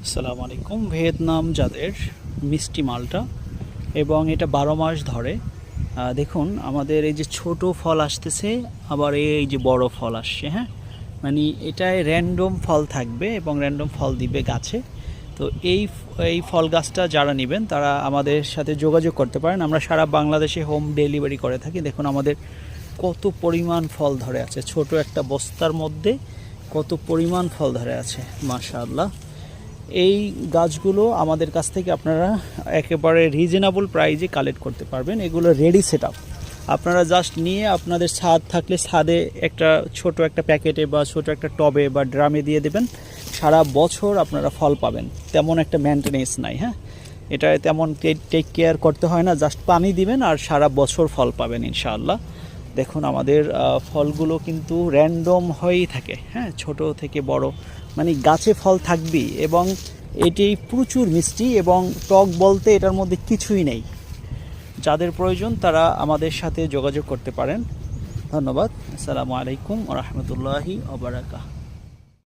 আসসালামু আলাইকুম। ভিয়েতনাম জাতের মিষ্টি মালটা এবং এটা 12 মাস ধরে। দেখুন আমাদের এই যে ছোট ফল আসতেছে, আবার এই যে বড় ফল আসছে। হ্যাঁ, মানে এটায় র্যান্ডম ফল থাকবে এবং র্যান্ডম ফল দিবে গাছে। তো এই ফল গাছটা যারা নেবেন তারা আমাদের সাথে যোগাযোগ করতে পারেন। আমরা সারা বাংলাদেশে হোম ডেলিভারি করে থাকি। দেখুন আমাদের কত পরিমাণ ফল ধরে আছে, ছোট একটা বস্তার মধ্যে কত পরিমাণ ফল ধরে আছে, মাশাআল্লাহ। এই গাছগুলো আমাদের কাছ থেকে আপনারা একেবারে রিজনেবল প্রাইজে কালেক্ট করতে পারবেন। এগুলো রেডি সেট আপ, আপনারা জাস্ট নিয়ে আপনাদের ছাদ থাকলে ছাদে একটা ছোট একটা প্যাকেটে বা ছোট একটা টবে বা ড্রামে দিয়ে দেবেন। সারা বছর আপনারা ফল পাবেন, তেমন একটা মেনটেনেন্স নাই। হ্যাঁ, এটা তেমন টেক কেয়ার করতে হয় না, জাস্ট পানি দিবেন আর সারা বছর ফল পাবেন ইনশাআল্লাহ। দেখুন আমাদের ফলগুলো কিন্তু র্যান্ডম হয়েই থাকে। হ্যাঁ, ছোট থেকে বড় মানে গাছে ফল থাকবেই, এবং এটি প্রচুর মিষ্টি এবং টক বলতে এটার মধ্যে কিছুই নেই। যাদের প্রয়োজন তারা আমাদের সাথে যোগাযোগ করতে পারেন। ধন্যবাদ। আসসালামু আলাইকুম ওয়া রাহমাতুল্লাহি ওয়া বারাকাতুহু।